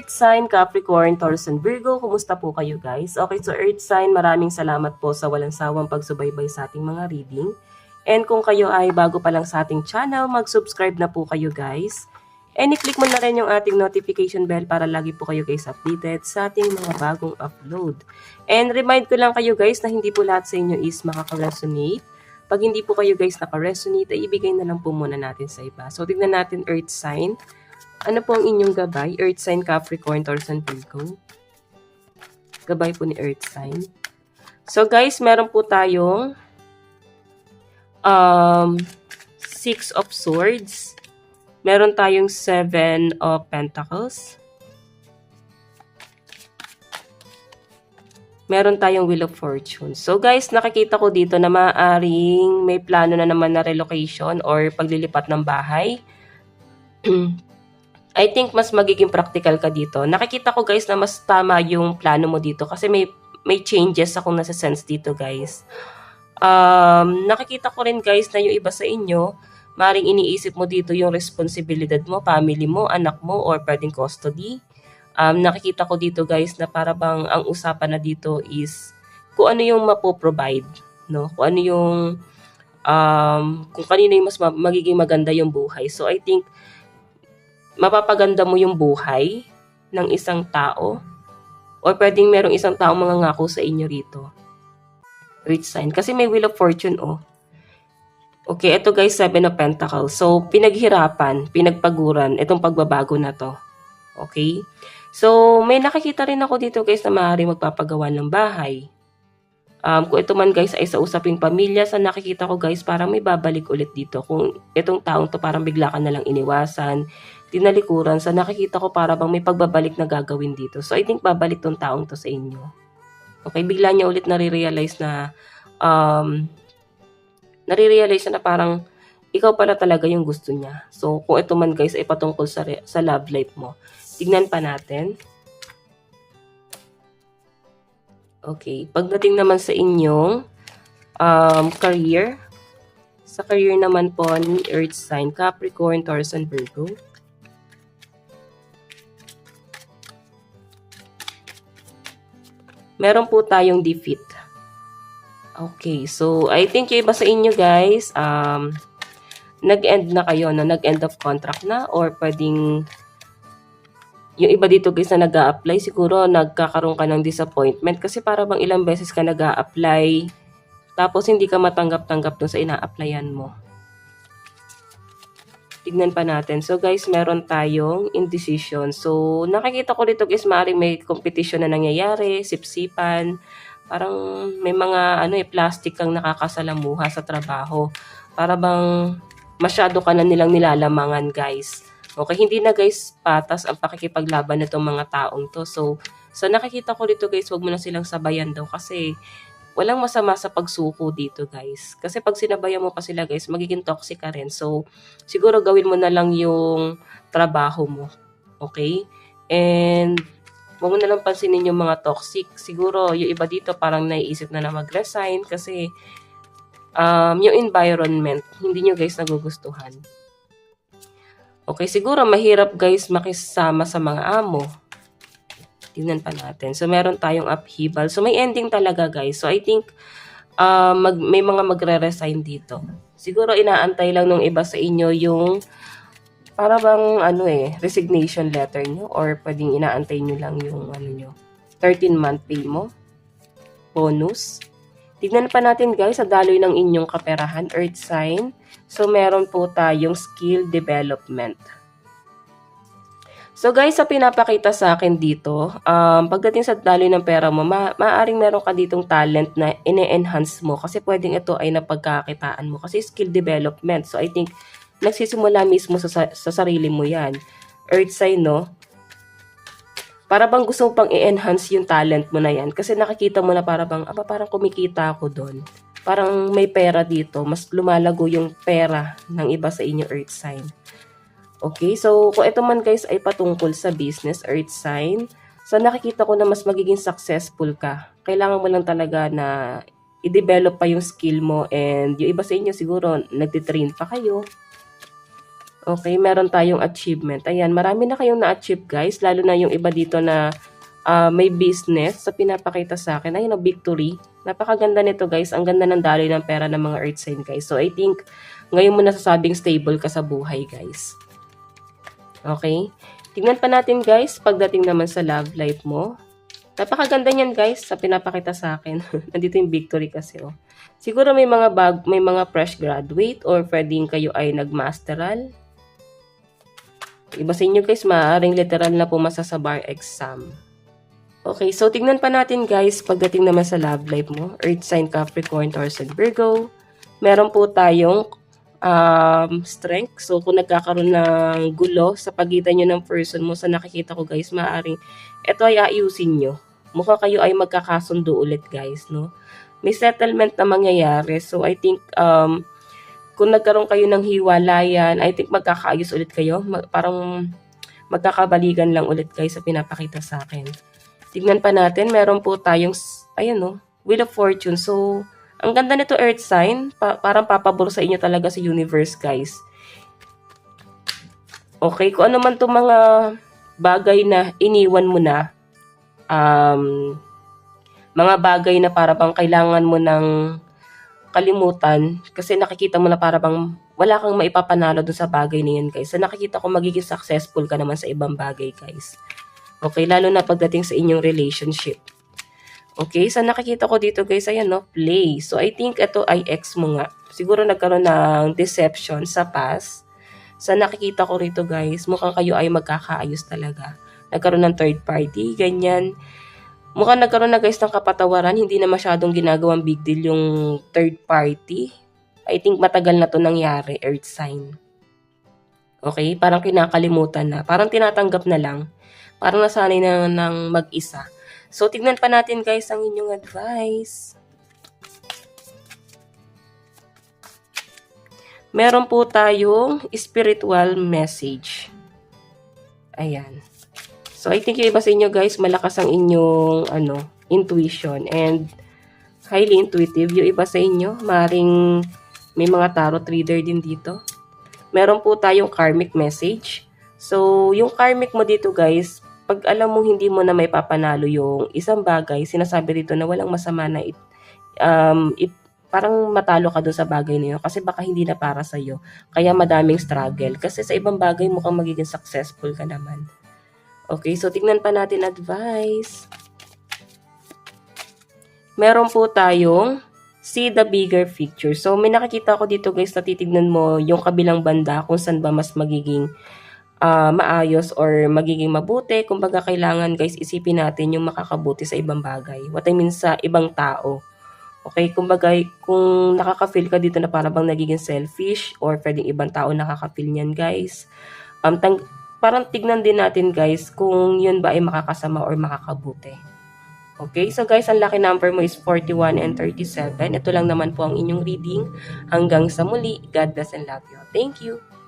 Earth sign, Capricorn, Taurus, and Virgo, kumusta po kayo guys? Okay, so Earth sign, maraming salamat po sa walang sawang pagsubaybay sa ating mga reading. And kung kayo ay bago pa lang sa ating channel, mag-subscribe na po kayo guys. And i-click mo na rin yung ating notification bell para lagi po kayo guys updated sa ating mga bagong upload. And remind ko lang kayo guys na hindi po lahat sa inyo is makaka-resonate. Pag hindi po kayo guys naka-resonate, ay ibigay na lang po muna natin sa iba. So tignan natin Earth sign. Ano po ang inyong gabay? Earth sign, Capricorn, Taurus, and Virgo. Gabay po ni Earth sign. So guys, meron po tayong Six of Swords. Meron tayong Seven of Pentacles. Meron tayong Wheel of Fortune. So guys, nakikita ko dito na maaaring may plano na naman na relocation or paglilipat ng bahay. I think mas magiging practical ka dito. Nakikita ko guys na mas tama yung plano mo dito kasi may changes akong nasa-sense dito guys. Nakikita ko rin guys na yung iba sa inyo, maring iniisip mo dito yung responsibilidad mo, family mo, anak mo, or pwedeng custody. Nakikita ko dito guys na para bang ang usapan na dito is kung ano yung mapoprovide, no? Kung ano yung, kung kanino yung mas magiging maganda yung buhay. So I think, mapapaganda mo yung buhay ng isang tao or pwedeng merong isang taong mangangako sa inyo rito. Earth sign. Kasi may Wheel of Fortune, oh. Okay, ito guys, Seven of Pentacles. So, pinaghirapan, pinagpaguran, itong pagbabago na to. Okay? So, may nakikita rin ako dito guys na maaaring magpapagawa ng bahay. Kung ito man guys ay sa usaping pamilya, sa nakikita ko guys, parang may babalik ulit dito. Kung itong taong to parang bigla ka nalang iniwasan, tinalikuran, sa nakikita ko para bang may pagbabalik na gagawin dito. So, I think babalik tong taong to sa inyo. Okay, bigla niya ulit nare-realize na parang ikaw pala talaga yung gusto niya. So, kung ito man guys ay patungkol sa love life mo. Tignan pa natin. Okay, pagdating naman sa inyong career, sa career naman po ni Earth sign, Capricorn, Taurus, and Virgo. Meron po tayong defeat. Okay, so I think yung iba sa inyo guys, nag-end na kayo, no? Nag-end of contract na or pwedeng yung iba dito guys na nag-a-apply, siguro nagkakaroon ka ng disappointment kasi para bang ilang beses ka nag-a-apply tapos hindi ka matanggap-tanggap dun sa ina-applyan mo. Tignan pa natin. So guys, meron tayong indecision. So nakikita ko dito guys, maaaring may competition na nangyayari, sipsipan, parang may mga plastic kang nakakasalamuha sa trabaho. Para bang masyado ka na nilang nilalamangan guys. Okay, hindi na guys patas ang pakikipaglaban nitong mga taong to. So nakikita ko dito guys, wag mo na silang sabayan daw kasi walang masama sa pagsuko dito guys. Kasi pag sinabayan mo pa sila guys, magiging toxic ka rin. So siguro gawin mo na lang yung trabaho mo. Okay? And wag mo na lang pansinin yung mga toxic. Siguro yung iba dito parang naiisip na mag-resign kasi yung environment, hindi nyo guys nagugustuhan. Okay, siguro mahirap guys makisama sa mga amo. Tingnan pa natin. So, meron tayong upheaval. So, may ending talaga guys. So, I think may mga magre-resign dito. Siguro inaantay lang nung iba sa inyo yung para bang resignation letter nyo or pwedeng inaantay nyo lang yung 13-month pay mo. Bonus. Tignan pa natin guys sa daloy ng inyong kaperahan, Earth sign. So, meron po tayong skill development. So guys, sa pinapakita sa akin dito, pagdating sa daloy ng pera mo, maaaring meron ka ditong talent na ine-enhance mo kasi pwedeng ito ay napagkakitaan mo kasi skill development. So I think nagsisimula mismo sa sarili mo yan. Earth sign, no? Para bang gusto mo pang i-enhance yung talent mo na yan kasi nakikita mo na parang kumikita ako doon. Parang may pera dito, mas lumalago yung pera ng iba sa inyo Earth sign. Okay, so kung ito man guys ay patungkol sa business, Earth sign, so nakikita ko na mas magiging successful ka. Kailangan mo lang talaga na i-develop pa yung skill mo and yung iba sa inyo siguro nagtitrain pa kayo. Okay, meron tayong achievement. Ayan, marami na kayong na-achieve guys, lalo na yung iba dito na may business sa pinapakita sa akin. Ayun, victory. Napakaganda nito guys. Ang ganda ng daloy ng pera ng mga earth sign guys. So I think ngayon mo nasasabing stable ka sa buhay guys. Okay? Tingnan pa natin guys pagdating naman sa love life mo. Napakaganda niyan guys sa pinapakita sa akin. Nandito yung victory kasi oh. Siguro may mga fresh graduate or pwedeng kayo ay nagmasteral. Iba sa inyo guys, maaaring literal na pumasa sa bar exam. Okay, so tingnan pa natin guys, pagdating naman sa love life mo, Earth sign Capricorn, Taurus, and Virgo, meron po tayong strength. So kung nagkakaroon ng gulo sa pagitan nyo ng person mo, sa nakikita ko guys, maaaring ito ay ayusin nyo. Mukha kayo ay magkakasundo ulit guys, no? May settlement na mangyayari. So I think kung nagkaroon kayo ng hiwalayan, I think magkakaayos ulit kayo. Parang magkakabaligan lang ulit guys sa pinapakita sa akin. Tignan pa natin, meron po tayong, ayan no, Wheel of Fortune. So, ang ganda nito earth sign, parang papabor sa inyo talaga sa universe guys. Okay, kung ano man itong mga bagay na iniwan mo na, mga bagay na parang kailangan mo ng kalimutan, kasi nakikita mo na parang wala kang maipapanalo dun sa bagay na yun guys. So, nakikita ko magiging successful ka naman sa ibang bagay guys. Okay, lalo na pagdating sa inyong relationship. Okay, so nakikita ko dito guys, ayan no, play. So I think ito ay ex mo nga. Siguro nagkaroon ng deception sa past. So nakikita ko rito guys, mukhang kayo ay magkakaayos talaga. Nagkaroon ng third party, ganyan. Mukhang nagkaroon na guys ng kapatawaran, hindi na masyadong ginagawang big deal yung third party. I think matagal na to nangyari, earth sign. Okay, parang kinakalimutan na. Parang tinatanggap na lang. Parang nasanay na ng mag-isa. So, tignan pa natin guys ang inyong advice. Meron po tayong spiritual message. Ayan. So, I think yung iba sa inyo guys, malakas ang inyong intuition and highly intuitive. Yung iba sa inyo, maring may mga tarot reader din dito. Meron po tayong karmic message. So, yung karmic mo dito guys, pag alam mo hindi mo na may papanalo yung isang bagay, sinasabi dito na walang masama na parang matalo ka doon sa bagay na yun kasi baka hindi na para sa'yo. Kaya madaming struggle. Kasi sa ibang bagay mukhang magiging successful ka naman. Okay, so tignan pa natin advice. Meron po tayong see the bigger picture. So may nakikita ko dito guys na titignan mo yung kabilang banda kung saan ba mas magiging maayos or magiging mabuti. Kumbaga kailangan guys isipin natin yung makakabuti sa ibang bagay. What I mean sa ibang tao. Okay, kumbaga kung nakaka-feel ka dito na parang bang nagiging selfish or pwedeng ibang tao nakaka-feel niyan guys. Parang tignan din natin guys kung yun ba ay makakasama or makakabuti. Okay, so guys, ang lucky number mo is 41 and 37. Ito lang naman po ang inyong reading. Hanggang sa muli, God bless and love you. Thank you.